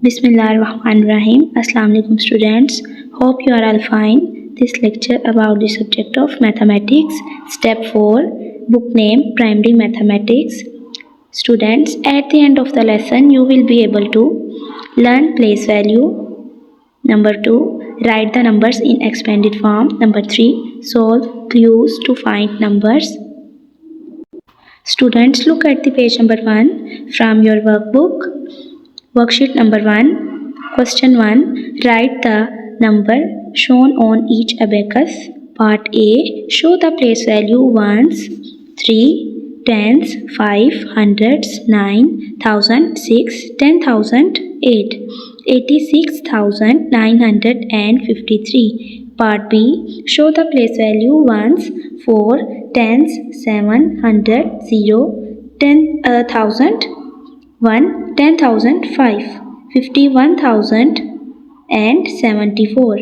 Bismillahirrahmanirrahim. Assalamu alaikum students. Hope you are all fine. This lecture about the subject of mathematics. Step 4. Book name Primary Mathematics. Students, at the end of the lesson you will be able to learn place value. Number 2. Write the numbers in expanded form. Number 3. Solve clues to find numbers. Students, look at the page number 1 from your workbook. Worksheet number 1. Question 1. Write the number shown on each abacus. Part A. Show the place value ones, 3, tens, 5, hundreds, 9, 1000, 6, 10,000, 8, 86,953. Part B. Show the place value ones, 4, tens, 7, 100, 0, 10,000, 1, 10,005, 51,074.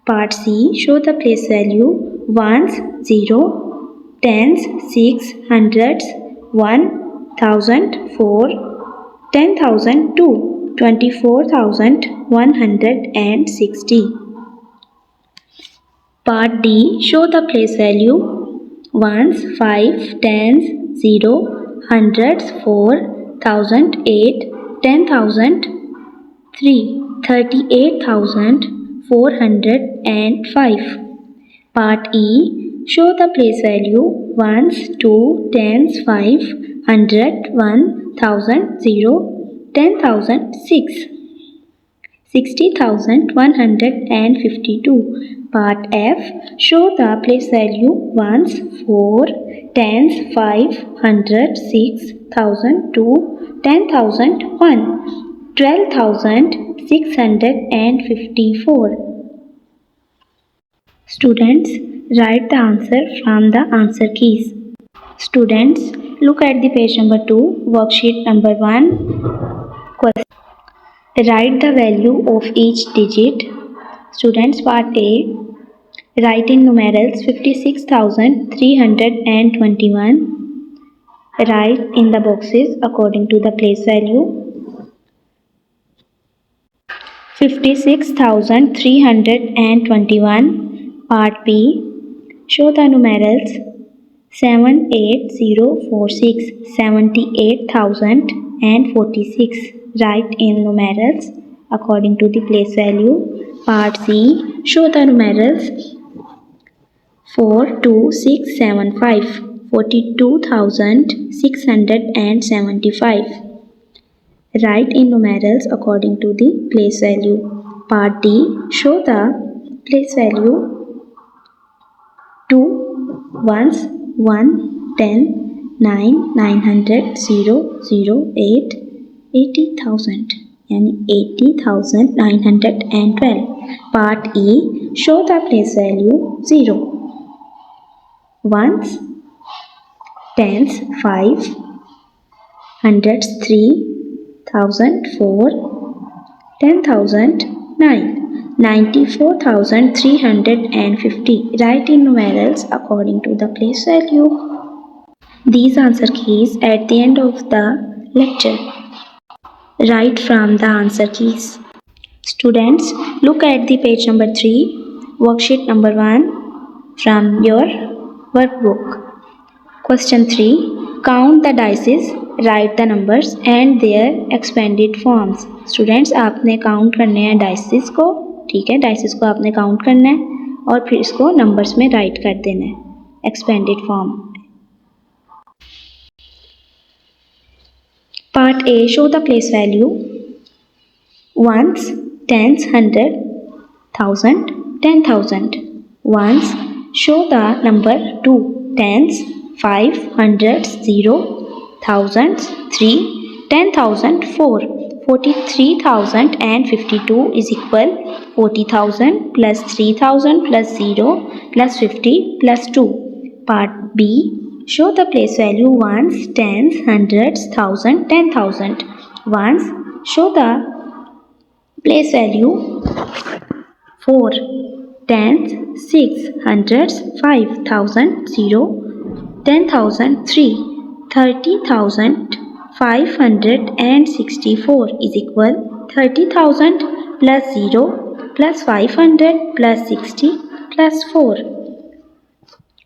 Part C. Show the place value ones, 0, tens, 6, hundreds, 1, 1004, 10,002, 24,160. Part D. Show the place value ones, 5, tens, 0, hundreds, 4, 1008, 10,003, 38,405. Part E. Show the place value ones, 2, tens, 5, 100, 1,000, 0, 10,006, 60,152. Part F. Show the place value ones, 4, tens, 5, 100, 6, 1002, 10,001, 12,654. Students, write the answer from the answer keys. Students, look at the page number 2, worksheet number 1. Write the value of each digit. Students, part A. Write in numerals 56,321. Write in the boxes according to the place value. 56,321. Part B. Show the numerals 78046, 78,046. Write in numerals according to the place value. Part C. Show the numerals 42675, 42,675. Write in numerals according to the place value. Part D. Show the place value 2 ones, 1, 10, 9, 900, 0, 0, 8, 80,000 and 80,912. Part E. Show the place value 0. Ones, tens, 5, hundreds, 3, 1004, 10,000, 9, 94,350. Write in numerals according to the place value. These answer keys at the end of the lecture. Write from the answer keys. Students, look at the page number 3, worksheet number 1 from your workbook. Question 3. Count the dices, write the numbers and their expanded forms. Students, आपने count करने हैं dices को, ठीक है, dices को आपने count करना है और फिर इसको नंबर्स में राइट कर देना है expanded form. Part A. Show the place value ones, tens, 100, 1000, 10,000. Ones. Show the number 2, tens, 5, hundreds, 0, thousands, 3, 10,004. 43,052 is equal 40,000 plus 3,000 plus 0 plus 50 plus 2. Part B. Show the place value ones, tens, hundreds, 1000, 10,000. Ones. Show the place value 4, tens, 6, hundreds, 5,000, 0, 10,003, 30,564 is equal 30,000 plus 0 plus 500 plus 60 plus 4.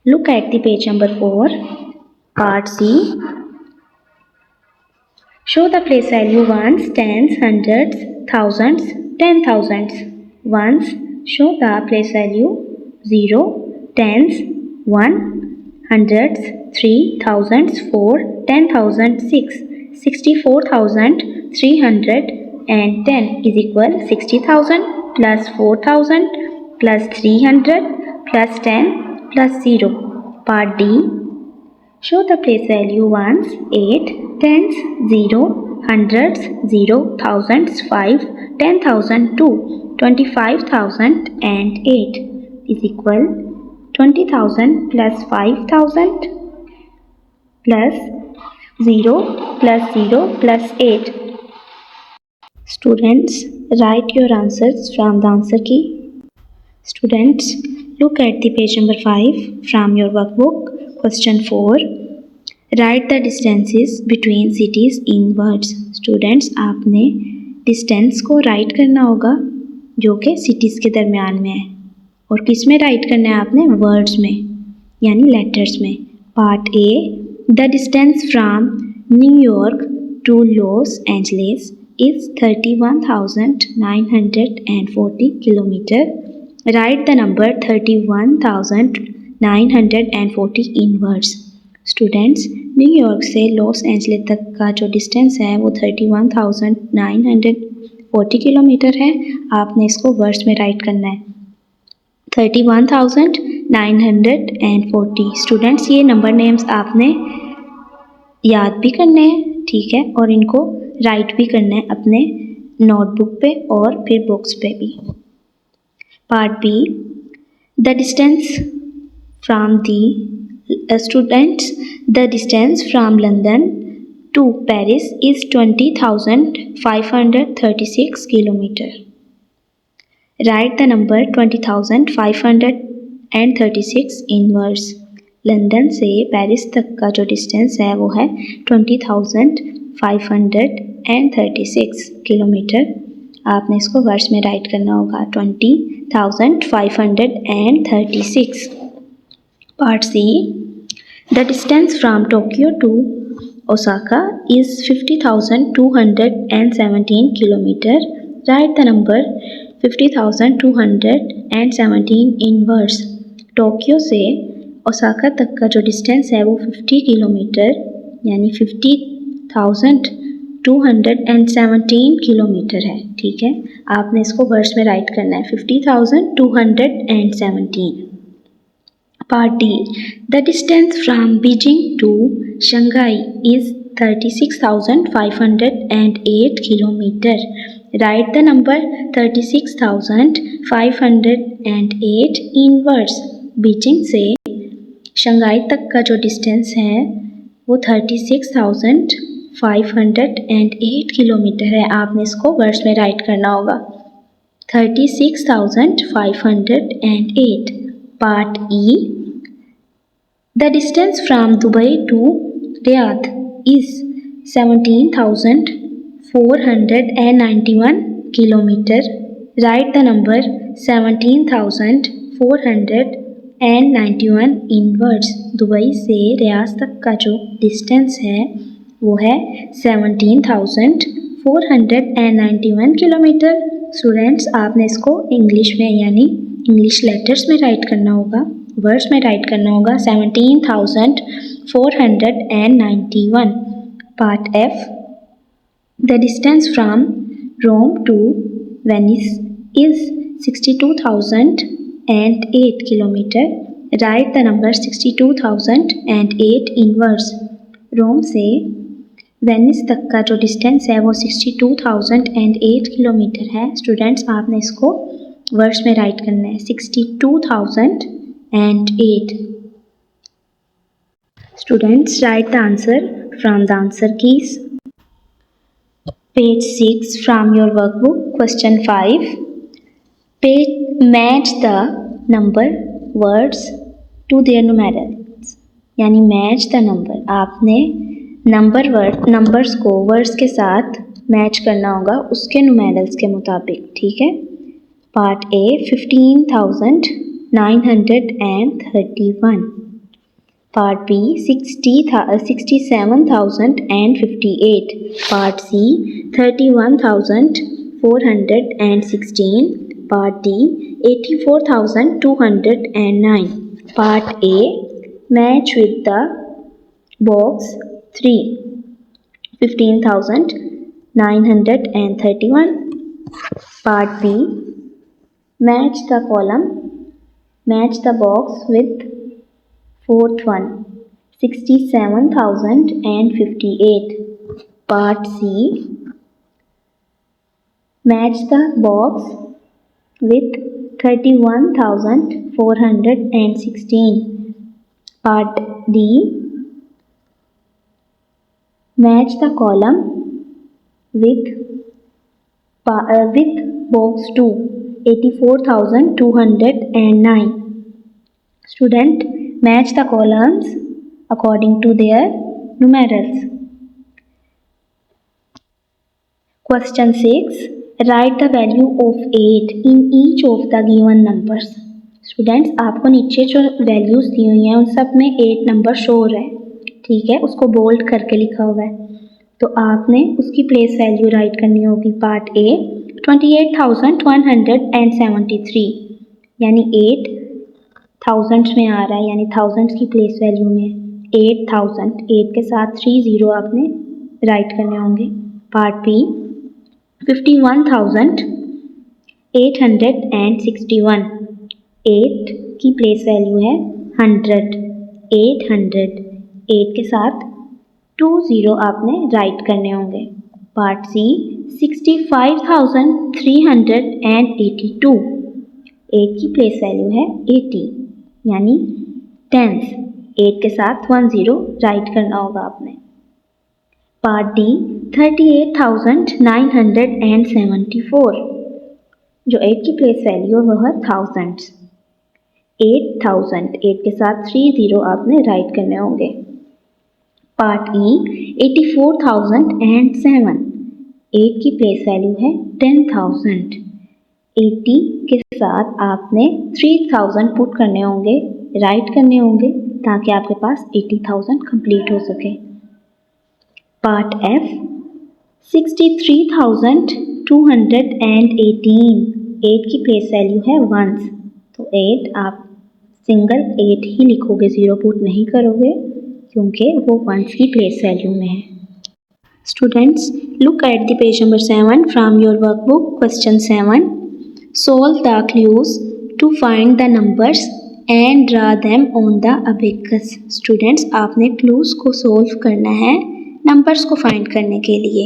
Look at the page number 4. Part C. Show the place value ones, tens, hundreds, thousands, 10,000s. Ones, show the place value 0, tens, 1, hundreds, 3, thousands, 4, 10,000, 6, 64,310 is equal 60,000 plus 4,000 plus 300 plus 10 plus 0. Part D. Show the place value ones, 8, tens, 0, hundreds, 0, thousands, 5, 10,000, 2, 25,000 and 8 is equal 20,000 plus 5,000 plus 0 plus 0 plus 8. Students, write your answers from the answer key. Students, look at the page number 5 from your workbook. Question 4. Write the distances between cities in words. Students, आपने distance को write करना होगा जो कि cities के दरमियान में है, और किस में write करना है आपने? words में, यानी letters में. Part A. The distance from New York to Los Angeles is 31,940 kilometer. Write the number 31,940 in words. Students, New York से लॉस एंजलिस तक का जो डिस्टेंस है वो 31,940 किलोमीटर है. आपने इसको वर्ड्स में राइट करना है. 31,940. स्टूडेंट्स, ये नंबर नेम्स आपने याद भी करने हैं, ठीक है, और इनको राइट भी करना है अपने नोटबुक पे और फिर बुक्स पे भी. Part B. The distance from the students, the distance from London to Paris is 20,536 kilometer. Write the number 20,536 in words. London से पेरिस तक का जो डिस्टेंस है वो है 20,536 किलोमीटर. आपने इसको वर्ड्स में राइट करना होगा. 20,536. Part C. The distance from Tokyo to Osaka is 50,217 kilometer. Write the number 50,217 in words. Tokyo से ओसाका तक का जो डिस्टेंस है वो 50 किलोमीटर यानी 50,217 किलोमीटर है, ठीक है. आपने इसको वर्ड्स में राइट करना है. 50,217. Part D. The distance from Beijing to Shanghai is 36,508 kilometer. Write the number 36,508 in words. Beijing से शंघाई तक का जो डिस्टेंस है वो 36,508 किलोमीटर है. आपने इसको वर्ड्स में राइट करना होगा. 36,508. Part E. The distance from Dubai to Riyadh is 17,491 kilometer. Write the number 17,491 in words. Dubai से रियाद तक का जो डिस्टेंस है वो है 17,491 किलोमीटर. स्टूडेंट्स, आपने इसको इंग्लिश में यानी इंग्लिश लेटर्स में राइट करना होगा, वर्ड्स में राइट करना होगा. 17,491. Part F. The distance from Rome to Venice is 62,008 kilometer. Write the number 62,008 in words. रोम से वेनिस तक का जो डिस्टेंस है वो 62,008 किलोमीटर है. स्टूडेंट्स, आपने इसको वर्ड्स में राइट करना है. 62,008. Students, write the answer from the answer keys. Page 6 from your workbook. Question 5. Match the number words to their numerals. यानी match the number. आपने नंबर्स को वर्ड्स के साथ मैच करना होगा उसके न्यूमेरल्स के मुताबिक, ठीक है। Part A 15,931, part B 67,058, part C 31,416, part D 84,209। Part A match with the box 3 15,931, part B match the column, match the box with fourth one 67,058, part C match the box with 31,416, part D match the column with box 2 84,209. Student match the columns according to their numerals. Question 6. Write the value of 8 in each of the given numbers. Students आपको नीचे जो values दी हुई हैं उन सब में 8 number show हो रहा है, ठीक है, उसको बोल्ड करके लिखा हुआ है, तो आपने उसकी प्लेस वैल्यू राइट करनी होगी। पार्ट ए 28,173 यानी 8 थाउजेंड्स में आ रहा है, यानी थाउजेंड्स की प्लेस वैल्यू में 8,000, 8 के साथ 30 आपने राइट करने होंगे। पार्ट बी 51,861, 8 की प्लेस वैल्यू है 100, 800, 8 के साथ 20 आपने राइट करने होंगे। पार्ट सी 65,382, 8 की प्लेस वैल्यू है 80 यानी टेंस, 8 के साथ 10 राइट करना होगा आपने। पार्ट डी 38,974, जो 8 की प्लेस वैल्यू है वह है थाउजेंड्स, 8,000, 8 के साथ 30 आपने राइट करने होंगे। पार्ट ई 84,007, 8 की प्लेस वैल्यू है 10,000, 80 के साथ आपने 3,000 पुट करने होंगे, राइट करने होंगे, ताकि आपके पास 80,000 कंप्लीट हो सके। पार्ट एफ 63,218, 8 की प्लेस वैल्यू है वंस, तो 8 आप सिंगल 8 ही लिखोगे, 0 पुट नहीं करोगे क्योंकि वो वंस की प्लेस वैल्यू में है। Students, look at the page number 7 from your workbook. Question 7. Solve the clues to find the numbers and draw them on the abacus. Students, आपने clues को solve करना है numbers को find करने के लिए,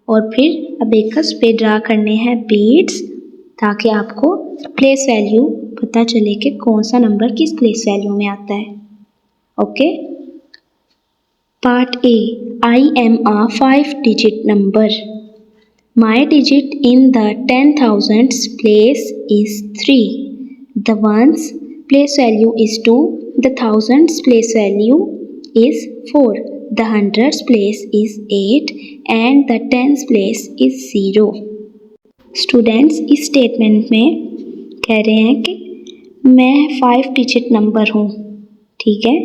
और फिर abacus पे draw करने हैं beads, ताकि आपको place value पता चले कि कौन सा number किस place value में आता है। Okay? Part A. I am a 5-digit number. My digit in the 10,000s place is 3. The ones place value is 2. The thousands place value is 4. The hundreds place is 8. And the tens place is 0. Students, इस statement में कह रहे हैं कि मैं 5-digit number हूँ, ठीक है,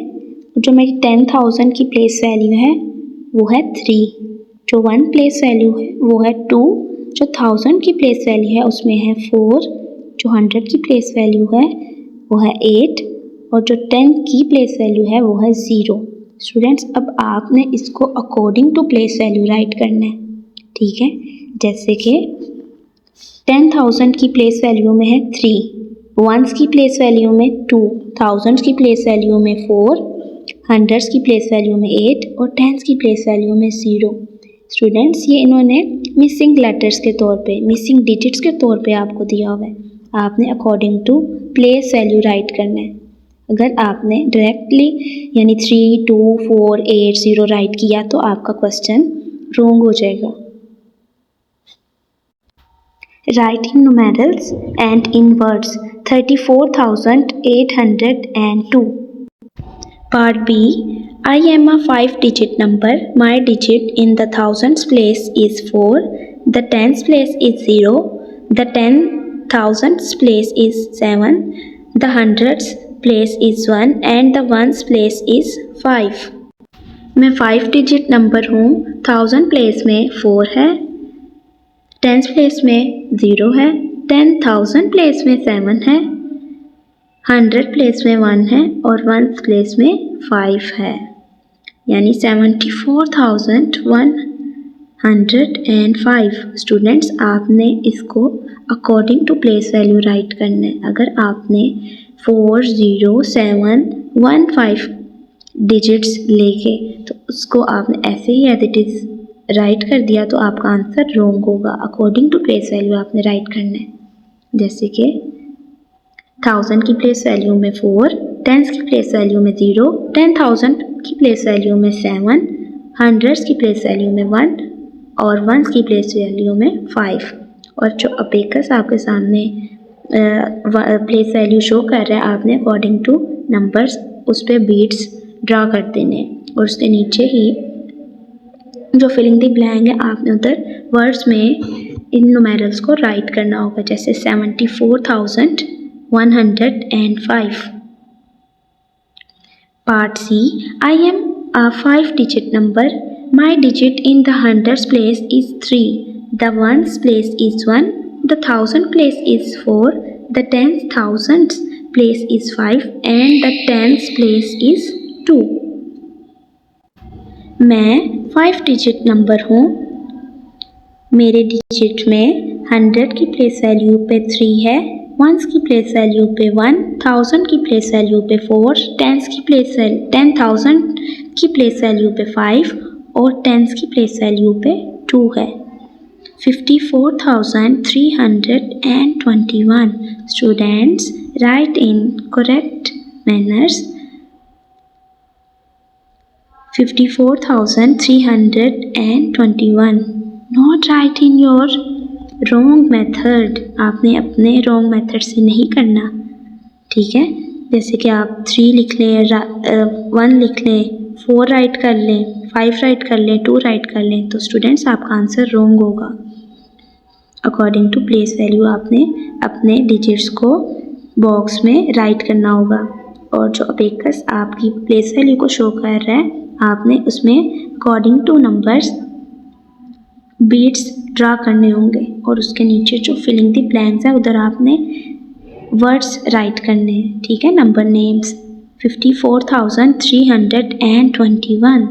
जो मेरी 10,000 की प्लेस वैल्यू है वो है 3, जो 1 प्लेस वैल्यू है वो है 2, जो 1000 की प्लेस वैल्यू है उसमें है 4, जो 100 की प्लेस वैल्यू है वो है 8, और जो 10 की प्लेस वैल्यू है वो है 0। स्टूडेंट्स, अब आपने इसको according to place value write करना है, ठीक है। जैसे कि 10,000 की प्लेस वैल्यू में है 3, वंस की प्लेस वैल्यू में 2, थाउजेंड्स की प्लेस वैल्यू में 4, हंड्रेड्स की प्लेस वैल्यू में 8 और टेंस की प्लेस वैल्यू में 0। स्टूडेंट्स, ये इन्होंने मिसिंग लेटर्स के तौर पे, मिसिंग डिजिट्स के तौर पे आपको दिया हुआ है, आपने according to place value write करना है। अगर आपने डायरेक्टली यानी 3, 2, 4, 8, 0 राइट किया तो आपका क्वेश्चन रॉन्ग हो जाएगा। Writing numerals and in words 34,802. Part B. I am a 5-digit number. My digit in the thousands place is 4. The tens place is 0, the 10,000s place is 7, the hundreds place is 1 and the ones place is 5. मैं 5 digit number हूँ। 1000 place में 4 है, tens place में 0 है, 10,000 place में 7 है, 100 place में 1 है और वंस प्लेस में 5 है, यानी 74,105। स्टूडेंट्स, आपने इसको according to place value write करना है। अगर आपने 40715 डिजिट्स लेके तो उसको आपने ऐसे ही एज इट इज़ राइट कर दिया तो आपका आंसर रॉन्ग होगा। अकॉर्डिंग टू प्लेस वैल्यू आपने राइट करना है। जैसे कि 1000 की प्लेस वैल्यू में 4, टेंस की प्लेस वैल्यू में 0, 10,000 की प्लेस वैल्यू में 7, हंड्रेड्स की प्लेस वैल्यू में 1 और वंस की प्लेस वैल्यू में 5। और जो अबेकस आपके सामने प्लेस वैल्यू शो कर रहा है, आपने अकॉर्डिंग टू नंबर्स उस पर बीट्स ड्रा कर देने और उसके नीचे ही जो फिलिंग द ब्लैंक है आपने उधर वर्ड्स में इन न्यूमेरल्स को राइट करना होगा। जैसे 74,105। Part C, I am a 5 digit number. My digit in the hundreds place is 3, the ones place is 1, the thousand place is 4, the tens thousands place is 5 and the tens place is 2. मैं 5 digit number हूँ। मेरे digit में 100 की place value पे 3 है, once की place value पे 1, 1000 की प्लेस वैल्यू पे 4, 10,000 की प्लेस वैल्यू पे 5 और टेंस की प्लेस वैल्यू पे 2 है। 54,321। Students, right in correct manners 54,321। Not right in your wrong method. आपने अपने रॉन्ग मेथड से नहीं करना, ठीक है। जैसे कि आप 3 लिख लें, 1 लिख लें, 4 राइट कर लें, 5 राइट कर लें, 2 राइट कर लें, तो स्टूडेंट्स आपका आंसर रॉन्ग होगा। अकॉर्डिंग टू प्लेस वैल्यू आपने अपने डिजिट्स को बॉक्स में राइट करना होगा और जो अबेकस आपकी प्लेस वैल्यू को शो कर रहा है आपने उसमें according to numbers beads draw करने होंगे और उसके नीचे जो फिलिंग द ब्लैंक्स है उधर आपने वर्ड्स राइट करने हैं, ठीक है। Number names 54,321।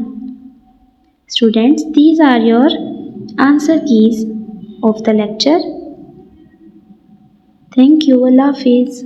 Students, these are your answer keys of the lecture. Thank you. अल्लाह हाफिज़।